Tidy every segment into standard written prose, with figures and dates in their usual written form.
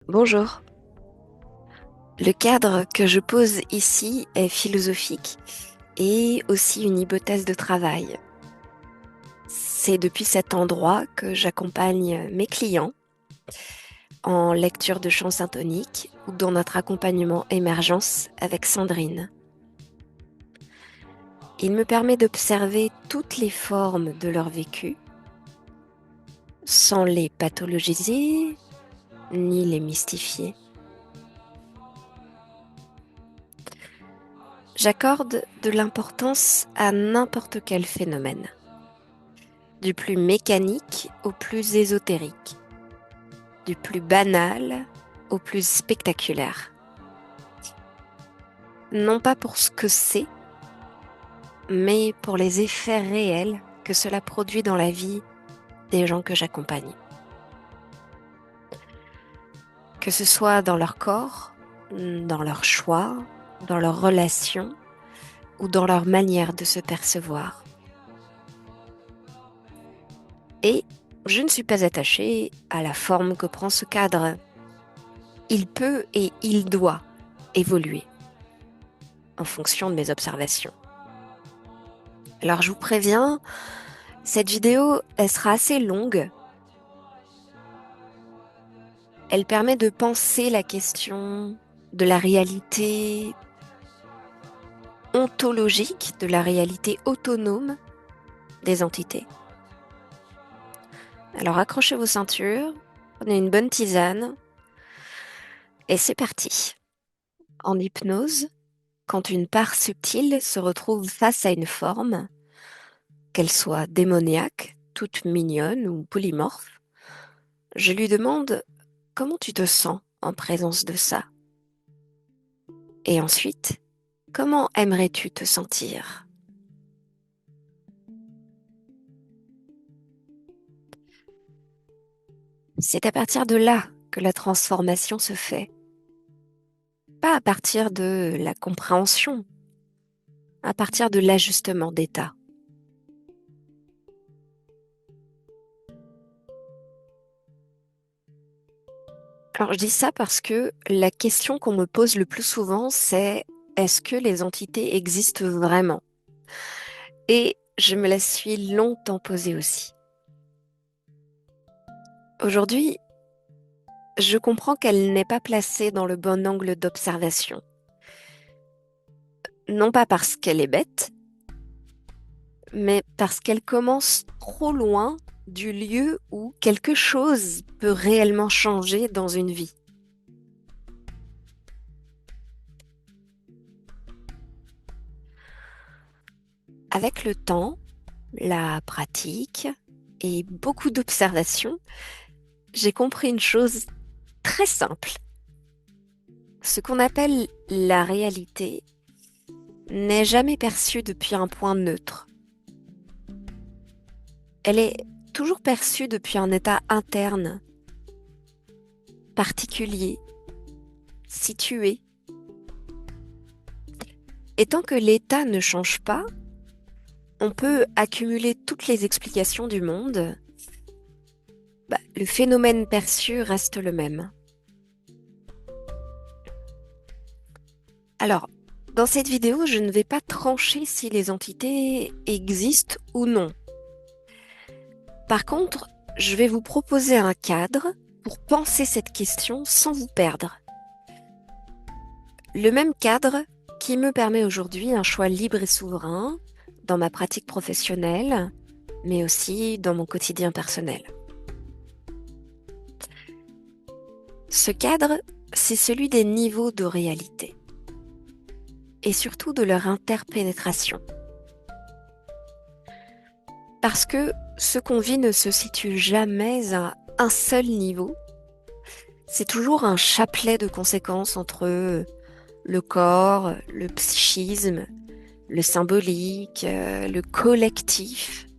Bonjour. Le cadre que je pose ici est philosophique et aussi une hypothèse de travail. C'est depuis cet endroit que j'accompagne mes clients en lecture de chants symphoniques ou dans notre accompagnement émergence avec Sandrine. Il me permet d'observer toutes les formes de leur vécu sans les pathologiser ni les mystifier. J'accorde de l'importance à n'importe quel phénomène, du plus mécanique au plus ésotérique, du plus banal au plus spectaculaire. Non pas pour ce que c'est, mais pour les effets réels que cela produit dans la vie des gens que j'accompagne. Que ce soit dans leur corps, dans leurs choix, dans leurs relations ou dans leur manière de se percevoir. Et je ne suis pas attachée à la forme que prend ce cadre. Il peut et il doit évoluer en fonction de mes observations. Alors je vous préviens, cette vidéo, elle sera assez longue. Elle permet de penser la question de la réalité ontologique, de la réalité autonome des entités. Alors accrochez vos ceintures, prenez une bonne tisane et c'est parti. En hypnose, quand une part subtile se retrouve face à une forme, qu'elle soit démoniaque, toute mignonne ou polymorphe, je lui demande comment tu te sens en présence de ça. Et ensuite, comment aimerais-tu te sentir? C'est à partir de là que la transformation se fait, pas à partir de la compréhension, à partir de l'ajustement d'état. Alors je dis ça parce que la question qu'on me pose le plus souvent, c'est est-ce que les entités existent vraiment? Et je me la suis longtemps posée aussi. Aujourd'hui, je comprends qu'elle n'est pas placée dans le bon angle d'observation. Non pas parce qu'elle est bête, mais parce qu'elle commence trop loin du lieu où quelque chose peut réellement changer dans une vie. Avec le temps, la pratique et beaucoup d'observations, j'ai compris une chose très simple. Ce qu'on appelle la réalité n'est jamais perçue depuis un point neutre. Elle est toujours perçue depuis un état interne, particulier, situé. Et tant que l'état ne change pas, on peut accumuler toutes les explications du monde. Le phénomène perçu reste le même. Alors, dans cette vidéo, je ne vais pas trancher si les entités existent ou non. Par contre, je vais vous proposer un cadre pour penser cette question sans vous perdre. Le même cadre qui me permet aujourd'hui un choix libre et souverain dans ma pratique professionnelle, mais aussi dans mon quotidien personnel. Ce cadre, c'est celui des niveaux de réalité et surtout de leur interpénétration. Parce que ce qu'on vit ne se situe jamais à un seul niveau, c'est toujours un chapelet de conséquences entre le corps, le psychisme, le symbolique, le collectif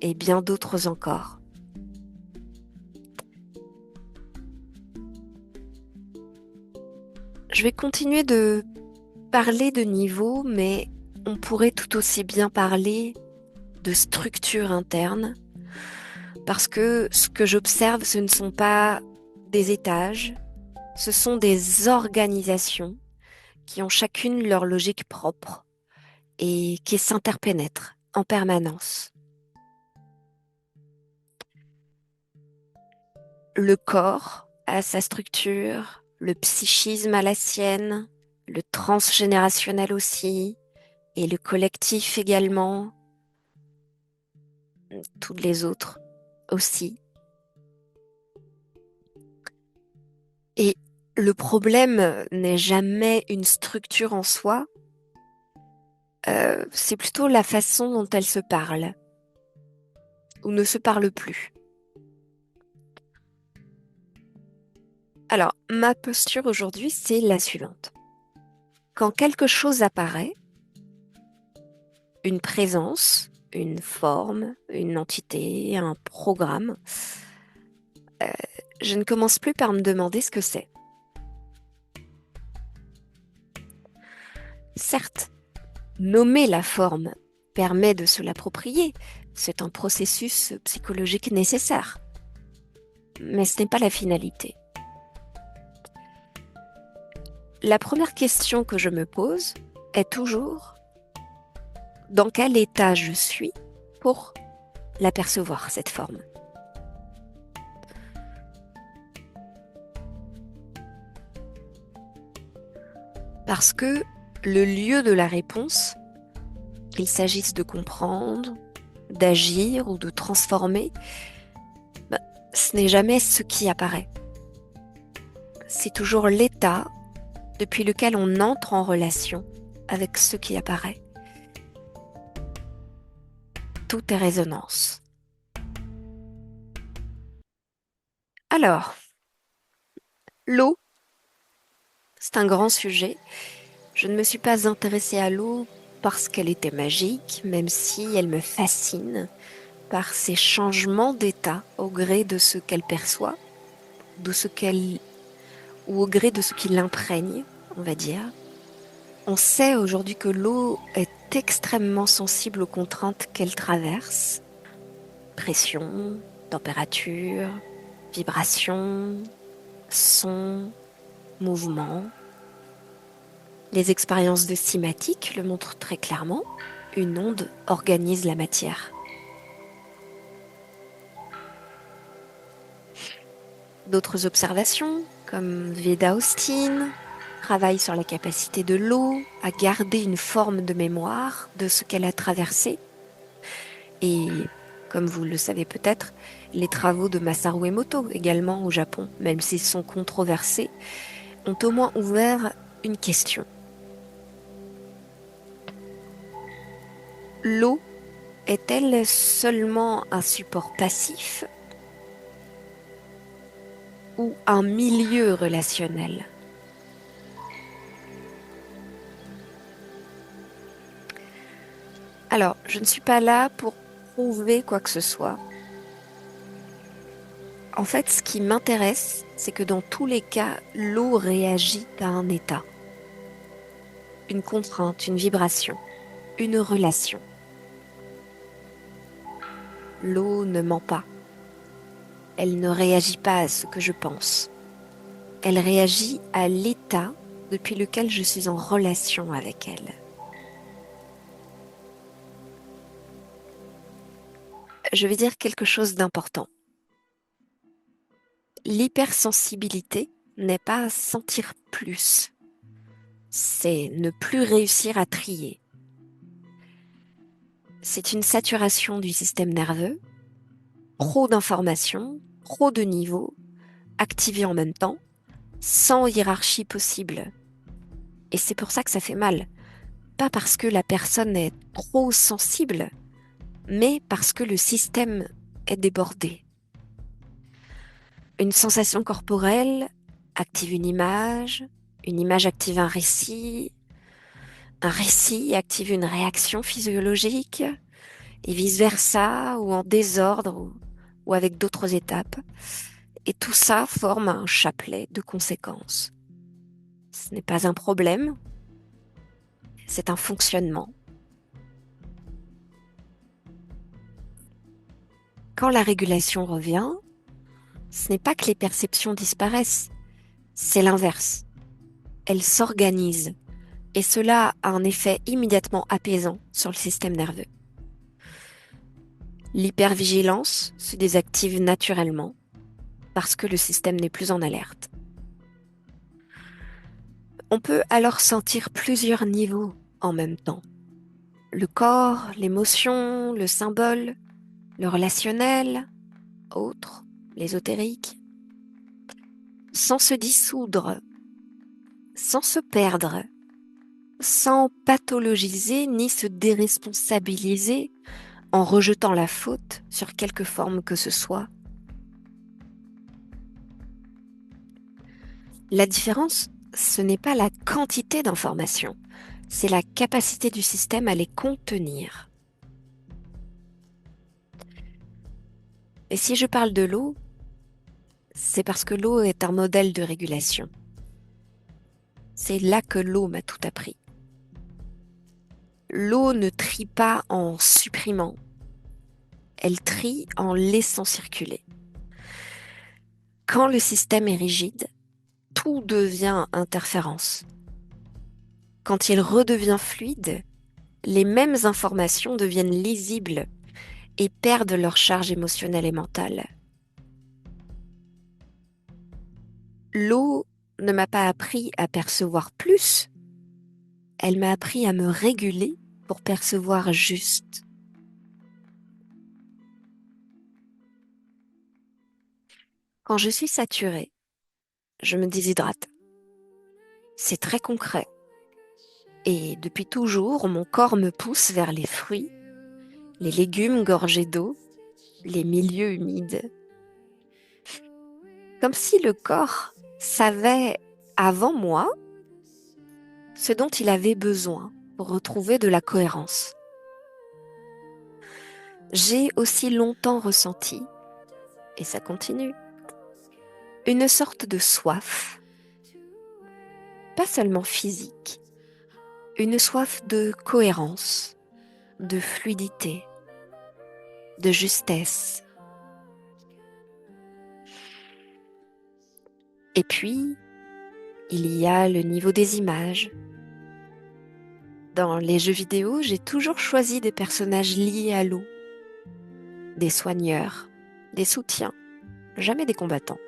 et bien d'autres encore. Je vais continuer de parler de niveau, mais on pourrait tout aussi bien parler de structure interne, parce que ce que j'observe, ce ne sont pas des étages, Ce sont des organisations qui ont chacune leur logique propre et qui s'interpénètrent en permanence. Le corps a sa structure, le psychisme a la sienne, le transgénérationnel aussi, et le collectif également, toutes les autres aussi. Et le problème n'est jamais une structure en soi, c'est plutôt la façon dont elle se parle ou ne se parle plus. Alors, ma posture aujourd'hui, c'est la suivante. Quand quelque chose apparaît, une présence, une forme, une entité, un programme, je ne commence plus par me demander ce que c'est. Certes, nommer la forme permet de se l'approprier, c'est un processus psychologique nécessaire, mais ce n'est pas la finalité. La première question que je me pose est toujours dans quel état je suis pour l'apercevoir, cette forme. Parce que le lieu de la réponse, qu'il s'agisse de comprendre, d'agir ou de transformer, ce n'est jamais ce qui apparaît. C'est toujours l'état depuis lequel on entre en relation avec ce qui apparaît. Tout est résonance. Alors, l'eau, c'est un grand sujet. Je ne me suis pas intéressée à l'eau parce qu'elle était magique, même si elle me fascine par ses changements d'état au gré de ce qu'elle perçoit, de ce qu'elle, ou au gré de ce qui l'imprègne, on va dire. On sait aujourd'hui que l'eau est extrêmement sensible aux contraintes qu'elle traverse. Pression, température, vibration, son, mouvement. Les expériences de cinématique le montrent très clairement. Une onde organise la matière. D'autres observations, comme Veda Austin, travaillent sur la capacité de l'eau à garder une forme de mémoire de ce qu'elle a traversé. Et comme vous le savez peut-être, les travaux de Masaru Emoto, également au Japon, même s'ils sont controversés, ont au moins ouvert une question. L'eau est-elle seulement un support passif ou un milieu relationnel? Alors, je ne suis pas là pour prouver quoi que ce soit. En fait, ce qui m'intéresse, c'est que dans tous les cas, l'eau réagit à un état, une contrainte, une vibration, une relation. L'eau ne ment pas. Elle ne réagit pas à ce que je pense. Elle réagit à l'état depuis lequel je suis en relation avec elle. Je vais dire quelque chose d'important. L'hypersensibilité n'est pas sentir plus, c'est ne plus réussir à trier. C'est une saturation du système nerveux, trop d'informations, trop de niveaux, activés en même temps, sans hiérarchie possible. Et c'est pour ça que ça fait mal. Pas parce que la personne est trop sensible, mais parce que le système est débordé. Une sensation corporelle active une image active un récit active une réaction physiologique, et vice-versa, ou en désordre, ou avec d'autres étapes. Et tout ça forme un chapelet de conséquences. Ce n'est pas un problème, c'est un fonctionnement. Quand la régulation revient, ce n'est pas que les perceptions disparaissent, C'est l'inverse. Elle s'organise et cela a un effet immédiatement apaisant sur le système nerveux. L'hypervigilance se désactive naturellement parce que le système n'est plus en alerte. On peut alors sentir plusieurs niveaux en même temps. Le corps, l'émotion, le symbole, le relationnel, autre, l'ésotérique, sans se dissoudre, sans se perdre, sans pathologiser ni se déresponsabiliser en rejetant la faute sur quelque forme que ce soit. La différence, ce n'est pas la quantité d'informations, c'est la capacité du système à les contenir. Et si je parle de l'eau, c'est parce que l'eau est un modèle de régulation. C'est là que l'eau m'a tout appris. L'eau ne trie pas en supprimant, elle trie en laissant circuler. Quand le système est rigide, tout devient interférence. Quand il redevient fluide, les mêmes informations deviennent lisibles et perdent leur charge émotionnelle et mentale. L'eau ne m'a pas appris à percevoir plus, elle m'a appris à me réguler pour percevoir juste. Quand je suis saturée, je me déshydrate. C'est très concret. Et depuis toujours, mon corps me pousse vers les fruits, les légumes gorgés d'eau, les milieux humides. Comme si le corps savait avant moi ce dont il avait besoin pour retrouver de la cohérence. J'ai aussi longtemps ressenti, et ça continue, une sorte de soif, pas seulement physique, une soif de cohérence, de fluidité, de justesse. Et puis, il y a le niveau des images. Dans les jeux vidéo, j'ai toujours choisi des personnages liés à l'eau, des soigneurs, des soutiens, jamais des combattants.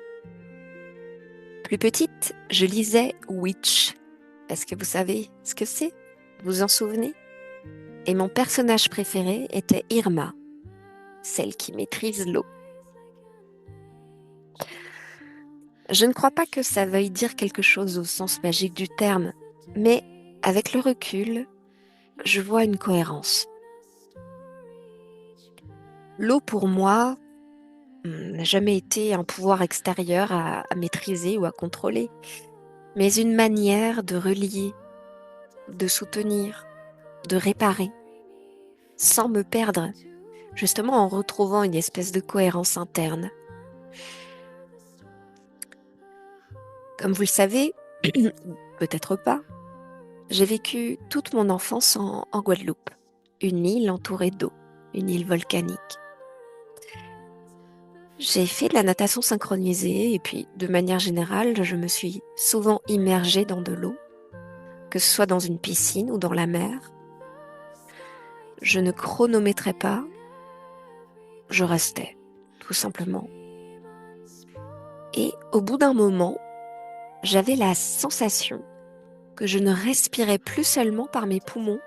Plus petite, je lisais Witch. Est-ce que vous savez ce que c'est? Vous vous en souvenez? Et mon personnage préféré était Irma, celle qui maîtrise l'eau. Je ne crois pas que ça veuille dire quelque chose au sens magique du terme, mais avec le recul, je vois une cohérence. L'eau pour moi n'a jamais été un pouvoir extérieur à maîtriser ou à contrôler, mais une manière de relier, de soutenir, de réparer, sans me perdre, justement en retrouvant une espèce de cohérence interne. Comme vous le savez, peut-être pas, j'ai vécu toute mon enfance en Guadeloupe, une île entourée d'eau, une île volcanique. J'ai fait de la natation synchronisée et puis, de manière générale, je me suis souvent immergée dans de l'eau, que ce soit dans une piscine ou dans la mer. Je ne chronométrais pas, je restais, tout simplement. Et au bout d'un moment, j'avais la sensation que je ne respirais plus seulement par mes poumons,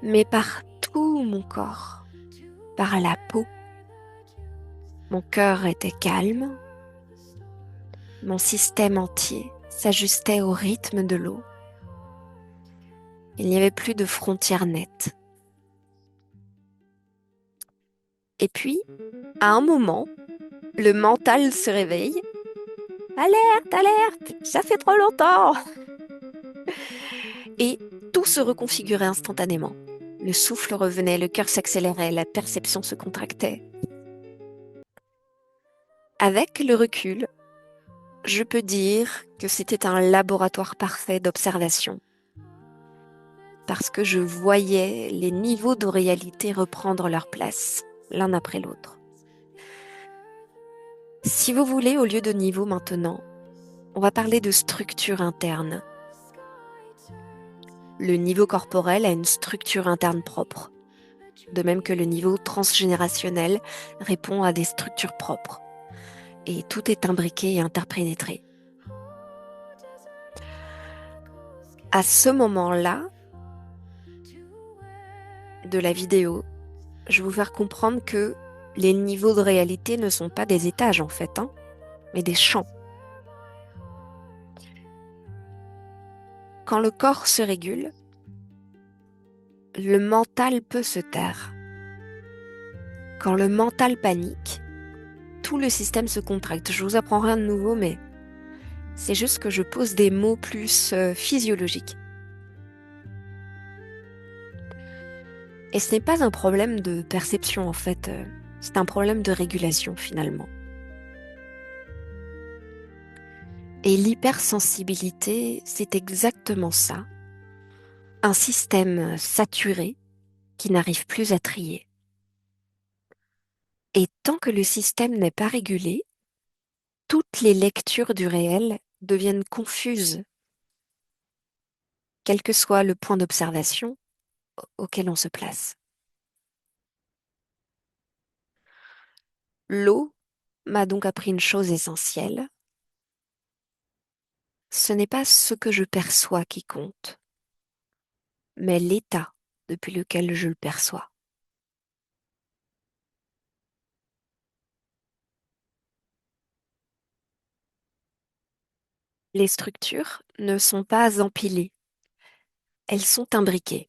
mais par tout mon corps, par la peau. Mon cœur était calme, mon système entier s'ajustait au rythme de l'eau. Il n'y avait plus de frontières nettes. Et puis, à un moment, le mental se réveille. Alerte, alerte, ça fait trop longtemps! Et tout se reconfigurait instantanément. Le souffle revenait, le cœur s'accélérait, la perception se contractait. Avec le recul, je peux dire que c'était un laboratoire parfait d'observation. Parce que je voyais les niveaux de réalité reprendre leur place, l'un après l'autre. Si vous voulez, au lieu de niveau maintenant, On va parler de structure interne. Le niveau corporel a une structure interne propre, de même que le niveau transgénérationnel répond à des structures propres. Et tout est imbriqué et interpénétré. À ce moment-là de la vidéo, je vais vous faire comprendre que les niveaux de réalité ne sont pas des étages en fait, hein, mais des champs. Quand le corps se régule, le mental peut se taire. Quand le mental panique, tout le système se contracte. Je vous apprends rien de nouveau, mais c'est juste que je pose des mots plus physiologiques. Et ce n'est pas un problème de perception en fait, c'est un problème de régulation finalement. Et l'hypersensibilité, c'est exactement ça. Un système saturé qui n'arrive plus à trier. Et tant que le système n'est pas régulé, toutes les lectures du réel deviennent confuses, quel que soit le point d'observation auquel on se place. L'eau m'a donc appris une chose essentielle. Ce n'est pas ce que je perçois qui compte, mais l'état depuis lequel je le perçois. Les structures ne sont pas empilées, elles sont imbriquées.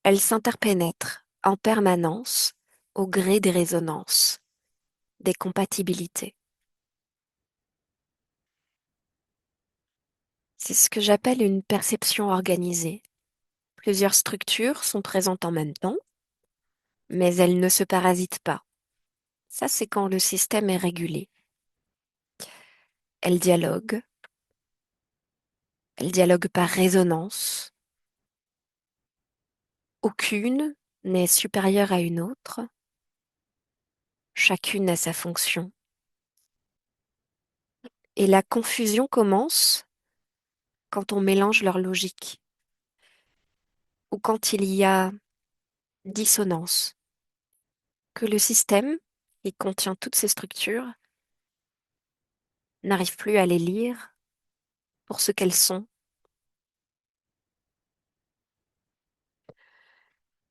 Elles s'interpénètrent en permanence au gré des résonances, des compatibilités. C'est ce que j'appelle une perception organisée. Plusieurs structures sont présentes en même temps, mais elles ne se parasitent pas. Ça, c'est quand le système est régulé. Elles dialoguent, par résonance. Aucune n'est supérieure à une autre. Chacune a sa fonction. Et la confusion commence quand on mélange leur logique ou quand il y a dissonance, que le système, qui contient toutes ces structures, n'arrive plus à les lire pour ce qu'elles sont.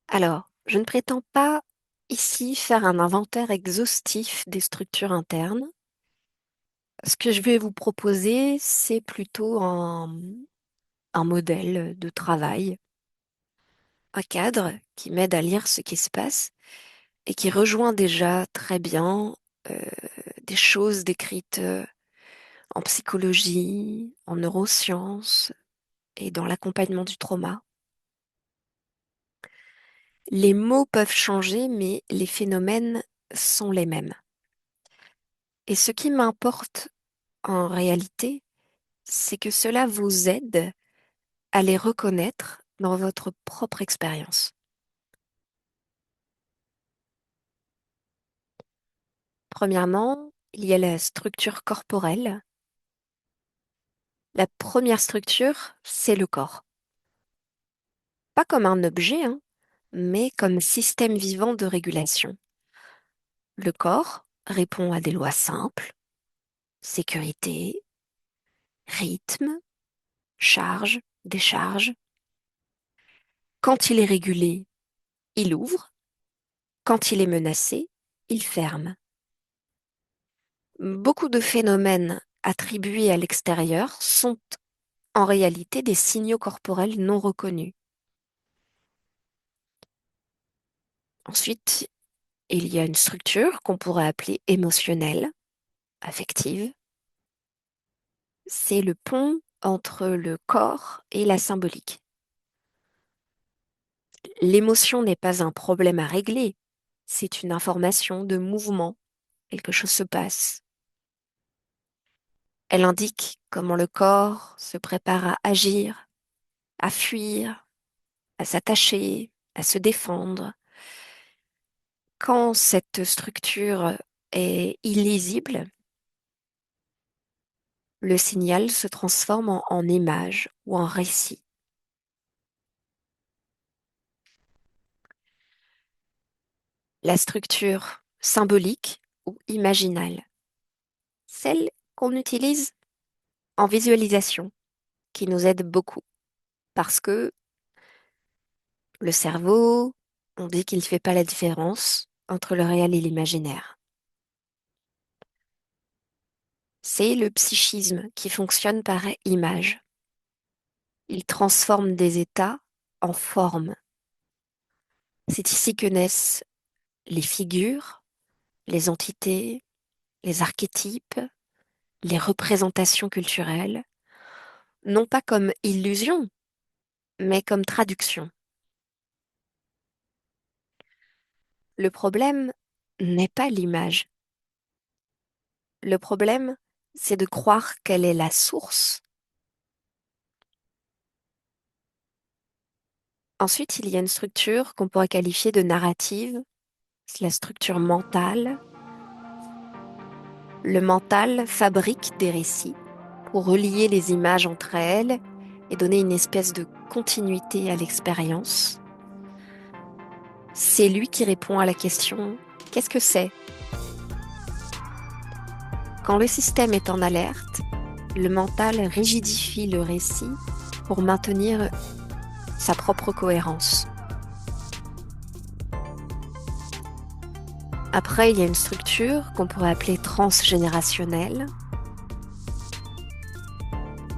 Alors, je ne prétends pas ici faire un inventaire exhaustif des structures internes. Ce que je vais vous proposer, c'est plutôt un modèle de travail, un cadre qui m'aide à lire ce qui se passe et qui rejoint déjà très bien euh, des choses décrites en psychologie, en neurosciences et dans l'accompagnement du trauma. Les mots peuvent changer, mais les phénomènes sont les mêmes. Et ce qui m'importe en réalité, c'est que cela vous aide à les reconnaître dans votre propre expérience. Premièrement, il y a la structure corporelle. La première structure, c'est le corps. Pas comme un objet, hein, mais comme système vivant de régulation. Le corps répond à des lois simples, sécurité, rythme, charge, décharge. Quand il est régulé, il ouvre. Quand il est menacé, il ferme. Beaucoup de phénomènes attribués à l'extérieur sont en réalité des signaux corporels non reconnus. Ensuite, il y a une structure qu'on pourrait appeler émotionnelle, affective. C'est le pont entre le corps et la symbolique. L'émotion n'est pas un problème à régler, c'est une information de mouvement, quelque chose se passe. Elle indique comment le corps se prépare à agir, à fuir, à s'attacher, à se défendre. Quand cette structure est illisible, le signal se transforme en image ou en récit. La structure symbolique ou imaginale, celle qu'on utilise en visualisation, qui nous aide beaucoup parce que le cerveau, on dit qu'il ne fait pas la différence entre le réel et l'imaginaire. C'est le psychisme qui fonctionne par image. Il transforme des états en formes. C'est ici que naissent les figures, les entités, les archétypes, les représentations culturelles, non pas comme illusion, mais comme traduction. Le problème n'est pas l'image. Le problème, c'est de croire qu'elle est la source. Ensuite, il y a une structure qu'on pourrait qualifier de narrative, c'est la structure mentale. Le mental fabrique des récits pour relier les images entre elles et donner une espèce de continuité à l'expérience. C'est lui qui répond à la question: qu'est-ce que c'est? Quand le système est en alerte, le mental rigidifie le récit pour maintenir sa propre cohérence. Après, il y a une structure qu'on pourrait appeler transgénérationnelle,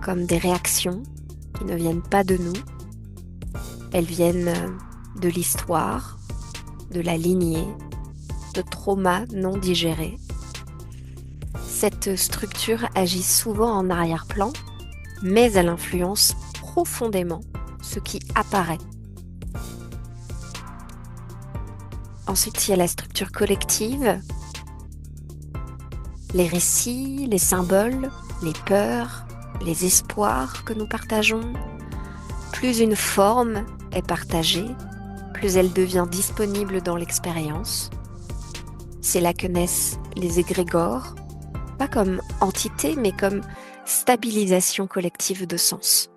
comme des réactions qui ne viennent pas de nous. Elles viennent de l'histoire, de la lignée, de traumas non digérés. Cette structure agit souvent en arrière-plan, mais elle influence profondément ce qui apparaît. Ensuite, il y a la structure collective, les récits, les symboles, les peurs, les espoirs que nous partageons. Plus une forme est partagée, plus elle devient disponible dans l'expérience. C'est là que naissent les égrégores, pas comme entité, mais comme stabilisation collective de sens.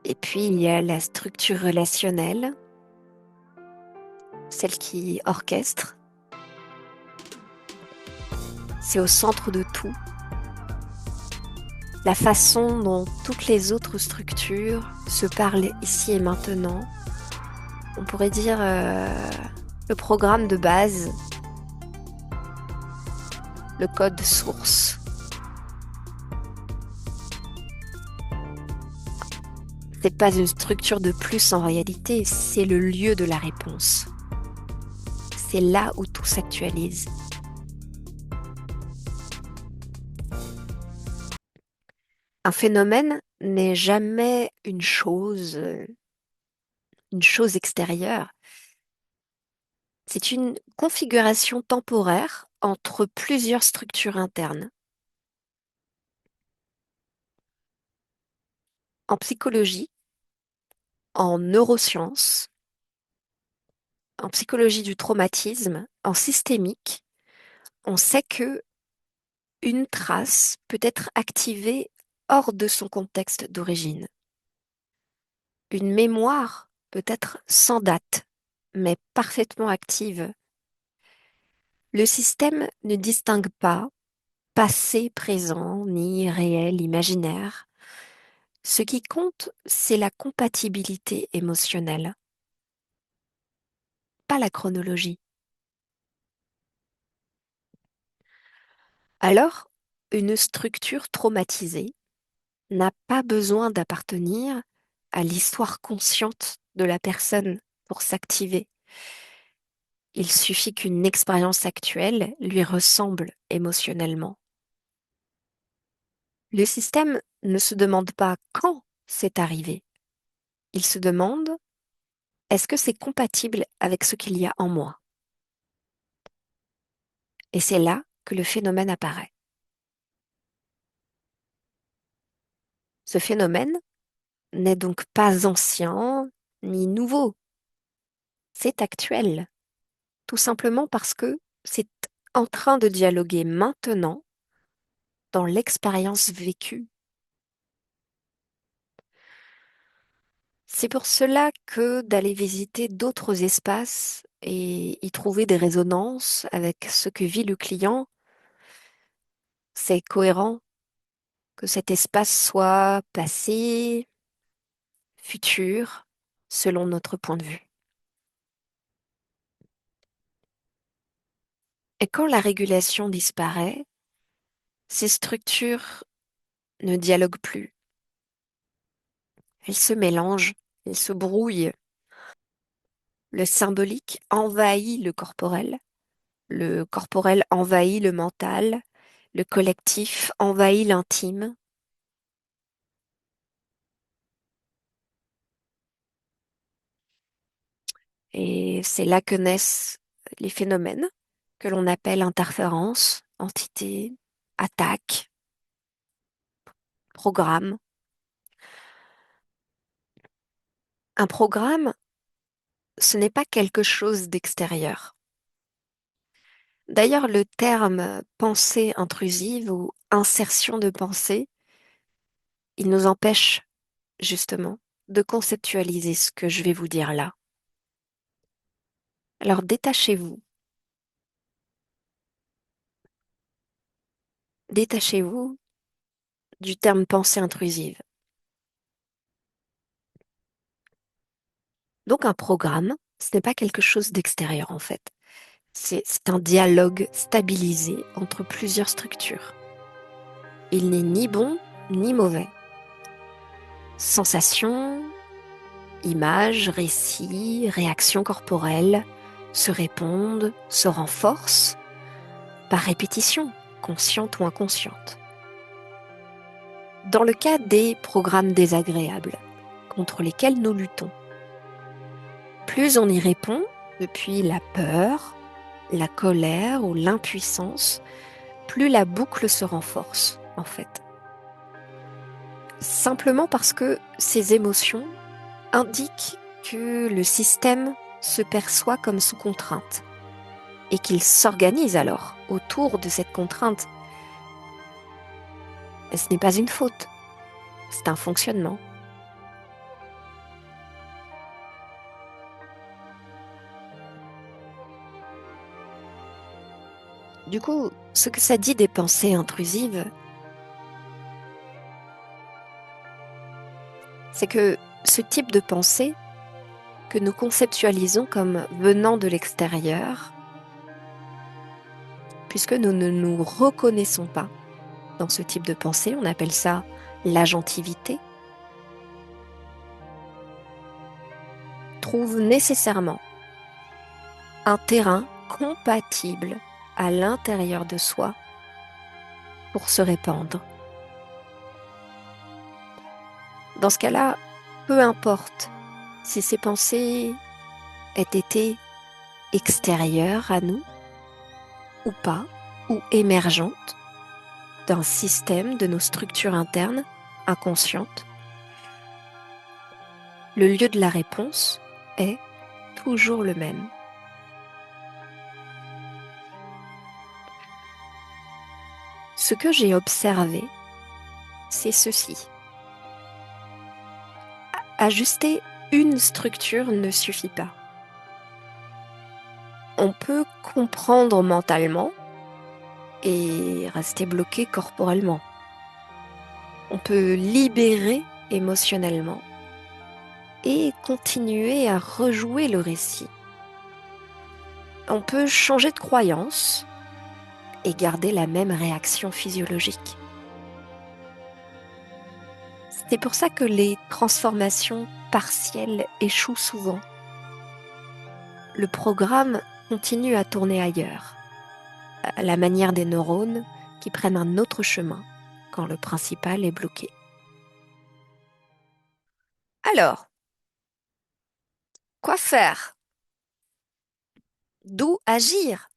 Et puis, il y a la structure relationnelle, celle qui orchestre. C'est au centre de tout. La façon dont toutes les autres structures se parlent ici et maintenant, on pourrait dire le programme de base, le code source. C'est pas une structure de plus en réalité, c'est le lieu de la réponse. C'est là où tout s'actualise. Un phénomène n'est jamais une chose extérieure. C'est une configuration temporaire entre plusieurs structures internes. En psychologie, en neurosciences, en psychologie du traumatisme, en systémique, on sait que une trace peut être activée hors de son contexte d'origine. Une mémoire peut être sans date, mais parfaitement active. Le système ne distingue pas passé, présent, ni réel, imaginaire. Ce qui compte, c'est la compatibilité émotionnelle, pas la chronologie. Alors, une structure traumatisée n'a pas besoin d'appartenir à l'histoire consciente de la personne pour s'activer. Il suffit qu'une expérience actuelle lui ressemble émotionnellement. Le système ne se demande pas quand c'est arrivé. Il se demande: est-ce que c'est compatible avec ce qu'il y a en moi? Et c'est là que le phénomène apparaît. Ce phénomène n'est donc pas ancien ni nouveau. C'est actuel, tout simplement parce que c'est en train de dialoguer maintenant dans l'expérience vécue. C'est pour cela que d'aller visiter d'autres espaces et y trouver des résonances avec ce que vit le client, c'est cohérent que cet espace soit passé, futur, selon notre point de vue. Et quand la régulation disparaît, ces structures ne dialoguent plus. Elles se mélangent, elles se brouillent. Le symbolique envahit le corporel envahit le mental, le collectif envahit l'intime. Et c'est là que naissent les phénomènes que l'on appelle interférences, entités, attaques, programmes. Un programme, ce n'est pas quelque chose d'extérieur. D'ailleurs, le terme pensée intrusive ou insertion de pensée, il nous empêche justement de conceptualiser ce que je vais vous dire là. Alors détachez-vous du terme pensée intrusive. Donc un programme, ce n'est pas quelque chose d'extérieur en fait. C'est un dialogue stabilisé entre plusieurs structures. Il n'est ni bon ni mauvais. Sensations, images, récits, réactions corporelles se répondent, se renforcent par répétition, consciente ou inconsciente. Dans le cas des programmes désagréables contre lesquels nous luttons, plus on y répond depuis la peur, la colère ou l'impuissance, plus la boucle se renforce en fait. Simplement parce que ces émotions indiquent que le système se perçoit comme sous contrainte et qu'il s'organise alors autour de cette contrainte. Et ce n'est pas une faute, c'est un fonctionnement. Du coup, ce que ça dit des pensées intrusives, c'est que ce type de pensée que nous conceptualisons comme venant de l'extérieur, puisque nous ne nous reconnaissons pas dans ce type de pensée, on appelle ça l'agentivité, trouve nécessairement un terrain compatible à l'intérieur de soi pour se répandre. Dans ce cas-là, peu importe si ces pensées aient été extérieures à nous ou pas, ou émergentes d'un système de nos structures internes inconscientes, le lieu de la réponse est toujours le même. Ce que j'ai observé, c'est ceci. Ajuster une structure ne suffit pas. On peut comprendre mentalement et rester bloqué corporellement. On peut libérer émotionnellement et continuer à rejouer le récit. On peut changer de croyance et garder la même réaction physiologique. C'est pour ça que les transformations partielles échouent souvent. Le programme continue à tourner ailleurs, à la manière des neurones qui prennent un autre chemin quand le principal est bloqué. Alors, quoi faire? D'où agir?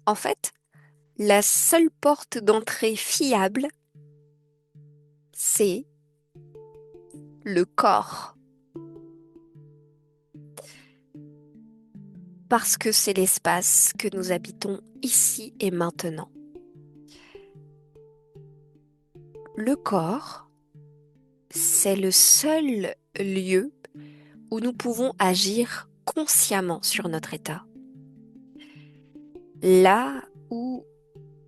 En fait, la seule porte d'entrée fiable, c'est le corps. Parce que c'est l'espace que nous habitons ici et maintenant. Le corps, c'est le seul lieu où nous pouvons agir consciemment sur notre état. Là où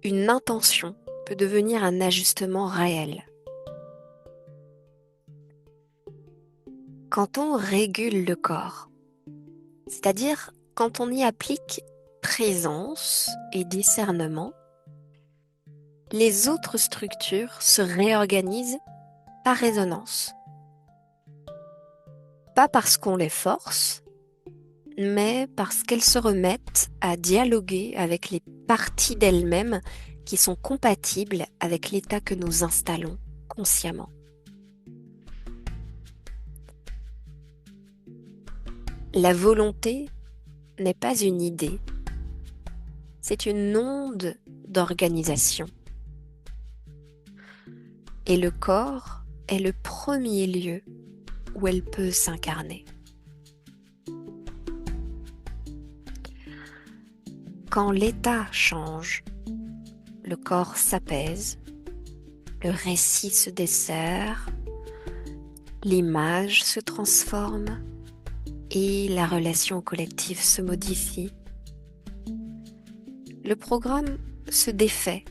une intention peut devenir un ajustement réel. Quand on régule le corps, c'est-à-dire quand on y applique présence et discernement, les autres structures se réorganisent par résonance. Pas parce qu'on les force, mais parce qu'elles se remettent à dialoguer avec les parties d'elles-mêmes qui sont compatibles avec l'état que nous installons consciemment. La volonté n'est pas une idée, c'est une onde d'organisation. Et le corps est le premier lieu où elle peut s'incarner. Quand l'état change, le corps s'apaise, le récit se dessert, l'image se transforme et la relation collective se modifie. Le programme se défait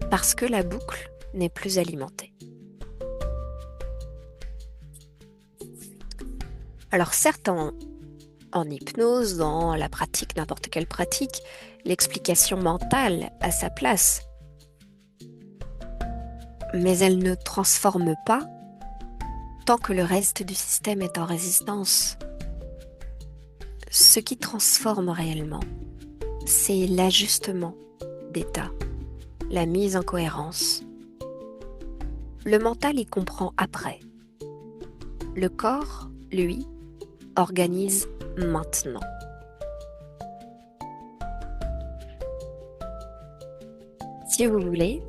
parce que la boucle n'est plus alimentée. Alors certes, en hypnose, dans la pratique, n'importe quelle pratique, l'explication mentale a sa place, mais elle ne transforme pas tant que le reste du système est en résistance. Ce qui transforme réellement, c'est l'ajustement d'état, la mise en cohérence. Le mental y comprend après. Le corps, lui, organise maintenant. Si vous voulez,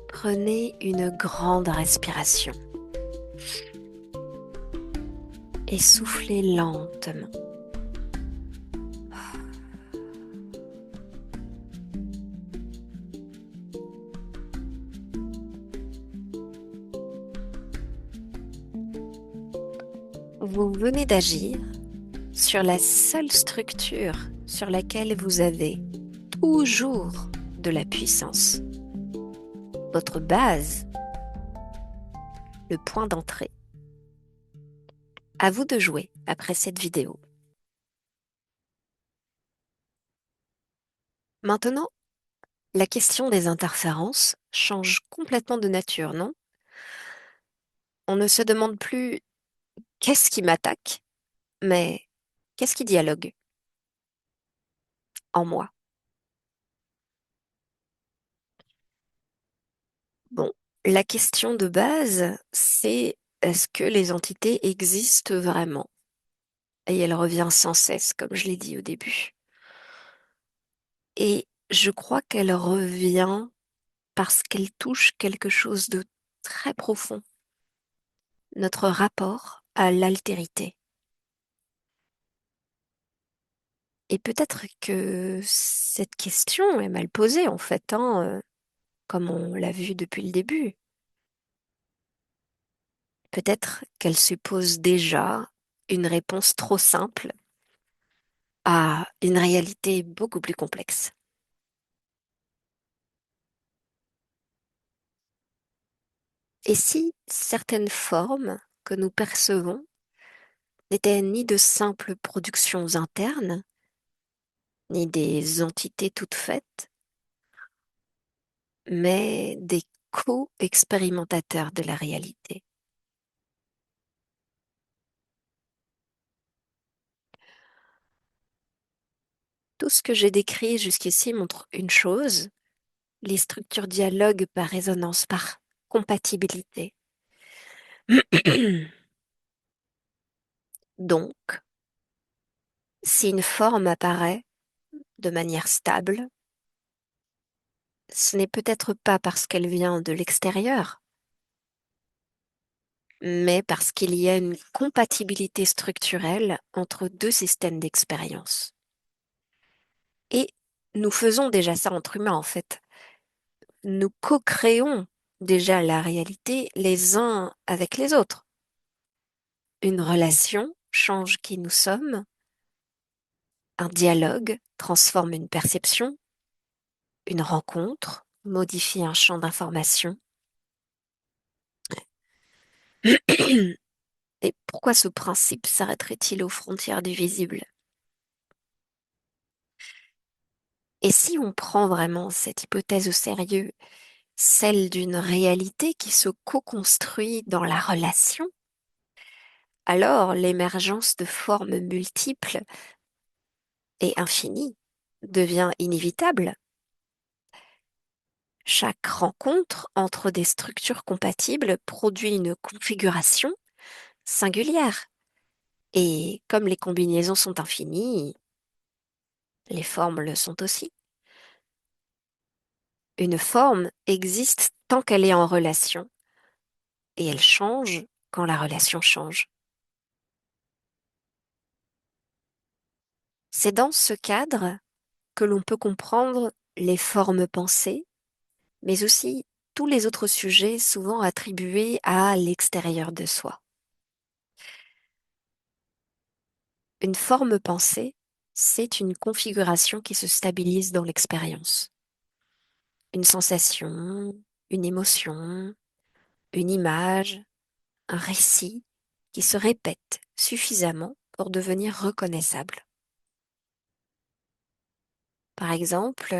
prenez une grande respiration et soufflez lentement. Vous venez d'agir sur la seule structure sur laquelle vous avez toujours de la puissance. Votre base, le point d'entrée. À vous de jouer après cette vidéo. Maintenant, la question des interférences change complètement de nature, non? On ne se demande plus qu'est-ce qui m'attaque, mais qu'est-ce qui dialogue en moi? Bon, la question de base, c'est est-ce que les entités existent vraiment? Et elle revient sans cesse, comme je l'ai dit au début. Et je crois qu'elle revient parce qu'elle touche quelque chose de très profond, notre rapport à l'altérité. Et peut-être que cette question est mal posée en fait, comme on l'a vu depuis le début. Peut-être qu'elle suppose déjà une réponse trop simple à une réalité beaucoup plus complexe. Et si certaines formes que nous percevons n'étaient ni de simples productions internes, ni des entités toutes faites, mais des co-expérimentateurs de la réalité. Tout ce que j'ai décrit jusqu'ici montre une chose, les structures dialoguent par résonance, par compatibilité. Donc, si une forme apparaît de manière stable, ce n'est peut-être pas parce qu'elle vient de l'extérieur, mais parce qu'il y a une compatibilité structurelle entre deux systèmes d'expérience. Et nous faisons déjà ça entre humains, en fait. Nous co-créons déjà la réalité les uns avec les autres. Une relation change qui nous sommes, un dialogue transforme une perception, une rencontre modifie un champ d'information. Et pourquoi ce principe s'arrêterait-il aux frontières du visible? Et si on prend vraiment cette hypothèse au sérieux, celle d'une réalité qui se co-construit dans la relation, alors l'émergence de formes multiples et infinies devient inévitable. Chaque rencontre entre des structures compatibles produit une configuration singulière. Et comme les combinaisons sont infinies, les formes le sont aussi. Une forme existe tant qu'elle est en relation et elle change quand la relation change. C'est dans ce cadre que l'on peut comprendre les formes pensées, mais aussi tous les autres sujets souvent attribués à l'extérieur de soi. Une forme pensée, c'est une configuration qui se stabilise dans l'expérience. Une sensation, une émotion, une image, un récit qui se répète suffisamment pour devenir reconnaissable. Par exemple,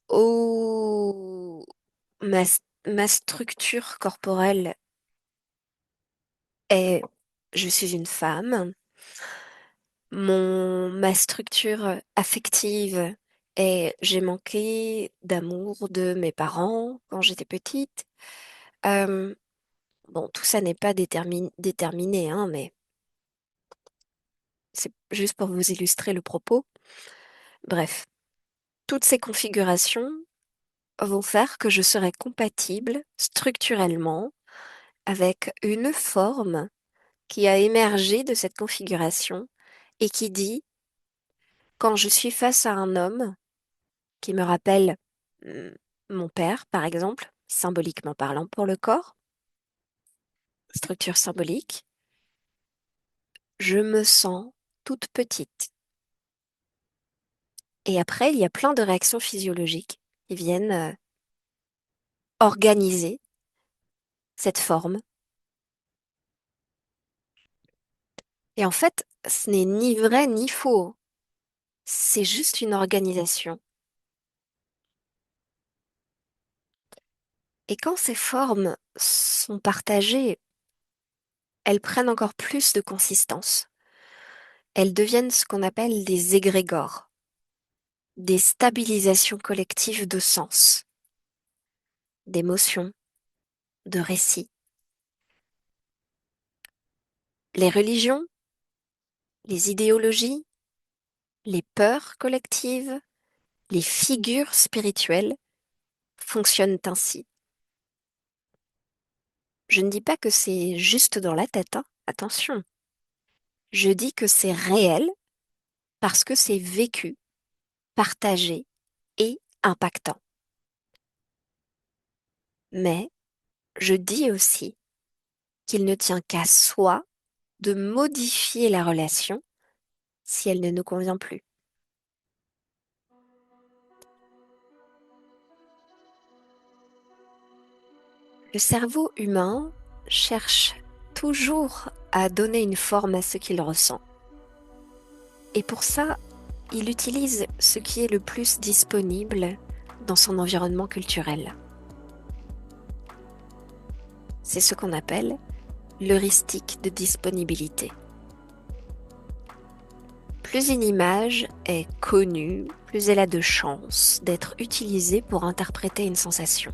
oh, ma structure corporelle est, je suis une femme. Ma structure affective est, j'ai manqué d'amour de mes parents quand j'étais petite. Euh, bon, tout ça n'est pas déterminé, hein, mais c'est juste pour vous illustrer le propos. Bref, toutes ces configurations vont faire que je serai compatible structurellement avec une forme qui a émergé de cette configuration et qui dit, quand je suis face à un homme qui me rappelle mm, mon père, par exemple, symboliquement parlant pour le corps, structure symbolique, je me sens toute petite. Et après, il y a plein de réactions physiologiques qui viennent organiser cette forme. Et en fait, ce n'est ni vrai ni faux, c'est juste une organisation. Et quand ces formes sont partagées, elles prennent encore plus de consistance. Elles deviennent ce qu'on appelle des égrégores, des stabilisations collectives de sens, d'émotions, de récits. Les religions, les idéologies, les peurs collectives, les figures spirituelles fonctionnent ainsi. Je ne dis pas que c'est juste dans la tête, hein, attention. Je dis que c'est réel parce que c'est vécu, partagé et impactant. Mais je dis aussi qu'il ne tient qu'à soi de modifier la relation si elle ne nous convient plus. Le cerveau humain cherche toujours à donner une forme à ce qu'il ressent. Et pour ça, il utilise ce qui est le plus disponible dans son environnement culturel. C'est ce qu'on appelle l'heuristique de disponibilité. Plus une image est connue, plus elle a de chances d'être utilisée pour interpréter une sensation.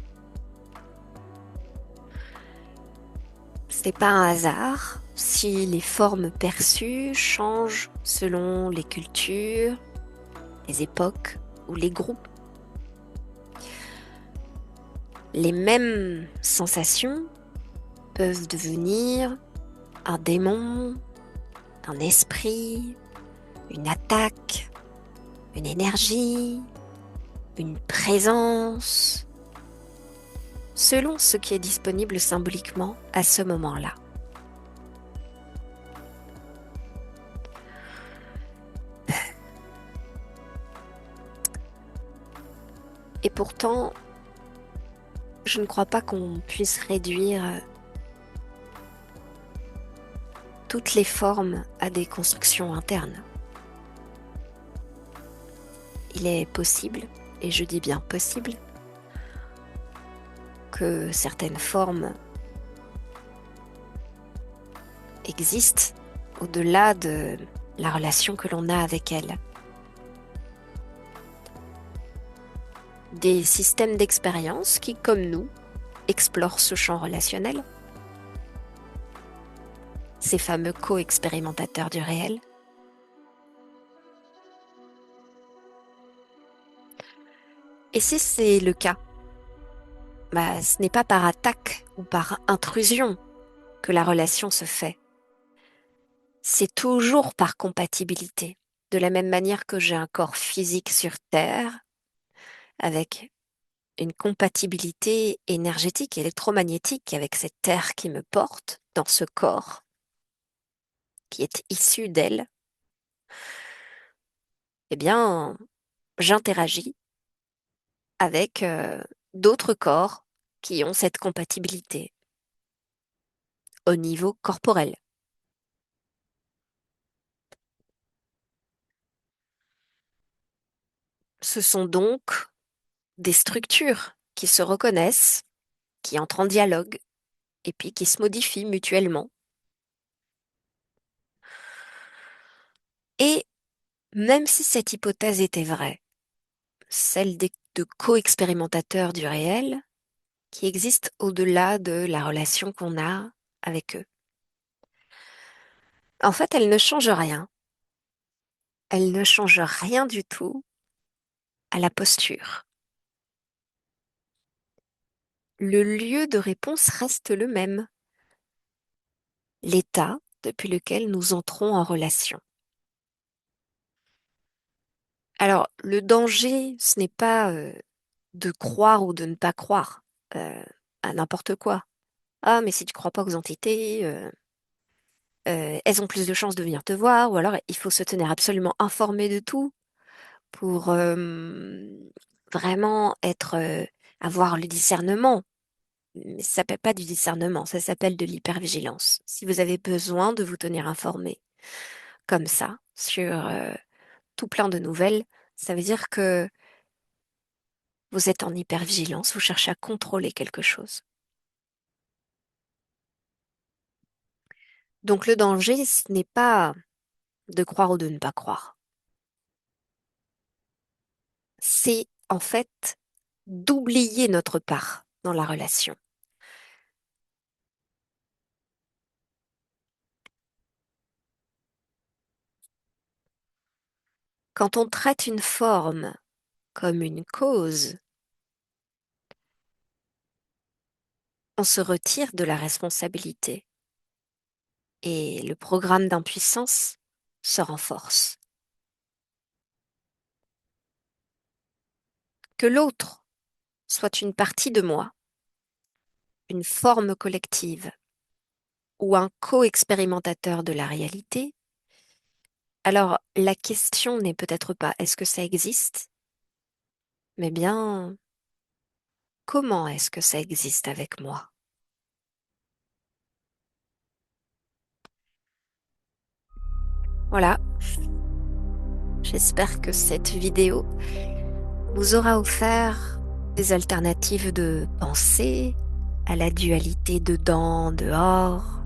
Ce n'est pas un hasard si les formes perçues changent selon les cultures, les époques ou les groupes. Les mêmes sensations peuvent devenir un démon, un esprit, une attaque, une énergie, une présence, selon ce qui est disponible symboliquement à ce moment-là. Et pourtant, je ne crois pas qu'on puisse réduire toutes les formes à des constructions internes. Il est possible, et je dis bien possible, que certaines formes existent au-delà de la relation que l'on a avec elles. Des systèmes d'expérience qui, comme nous, explorent ce champ relationnel, ces fameux co-expérimentateurs du réel. Et si c'est le cas, ce n'est pas par attaque ou par intrusion que la relation se fait. C'est toujours par compatibilité. De la même manière que j'ai un corps physique sur Terre, avec une compatibilité énergétique, électromagnétique avec cette Terre qui me porte dans ce corps qui est issu d'elle, eh bien, j'interagis avec d'autres corps qui ont cette compatibilité au niveau corporel. Ce sont donc des structures qui se reconnaissent, qui entrent en dialogue et puis qui se modifient mutuellement. Et même si cette hypothèse était vraie, celle de co-expérimentateurs du réel, qui existent au-delà de la relation qu'on a avec eux. En fait, elle ne change rien. Elle ne change rien du tout à la posture. Le lieu de réponse reste le même, l'état depuis lequel nous entrons en relation. Alors, le danger, ce n'est pas de croire ou de ne pas croire à n'importe quoi. Ah, mais si tu crois pas aux entités, elles ont plus de chances de venir te voir, ou alors il faut se tenir absolument informé de tout pour vraiment avoir le discernement. Mais ça s'appelle pas du discernement, ça s'appelle de l'hypervigilance. Si vous avez besoin de vous tenir informé comme ça sur tout plein de nouvelles, ça veut dire que vous êtes en hypervigilance, vous cherchez à contrôler quelque chose. Donc le danger, ce n'est pas de croire ou de ne pas croire. C'est en fait d'oublier notre part dans la relation. Quand on traite une forme comme une cause, on se retire de la responsabilité et le programme d'impuissance se renforce. Que l'autre soit une partie de moi, une forme collective ou un co-expérimentateur de la réalité, alors la question n'est peut-être pas est-ce que ça existe, mais bien comment est-ce que ça existe avec moi? Voilà, j'espère que cette vidéo vous aura offert des alternatives de pensée à la dualité dedans, dehors,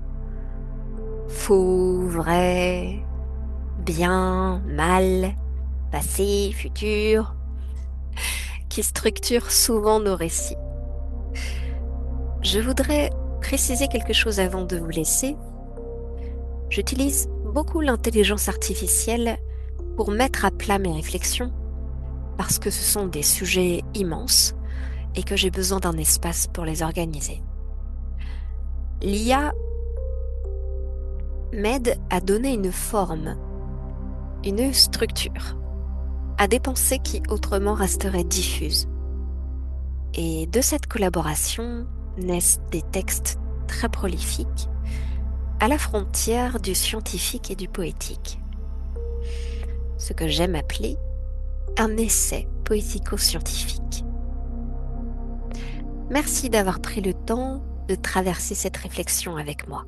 faux, vrai, bien, mal, passé, futur, qui structure souvent nos récits. Je voudrais préciser quelque chose avant de vous laisser. J'utilise beaucoup l'intelligence artificielle pour mettre à plat mes réflexions, parce que ce sont des sujets immenses et que j'ai besoin d'un espace pour les organiser. L'IA m'aide à donner une forme, une structure à des pensées qui autrement resteraient diffuses. Et de cette collaboration naissent des textes très prolifiques, à la frontière du scientifique et du poétique. Ce que j'aime appeler un essai poético-scientifique. Merci d'avoir pris le temps de traverser cette réflexion avec moi.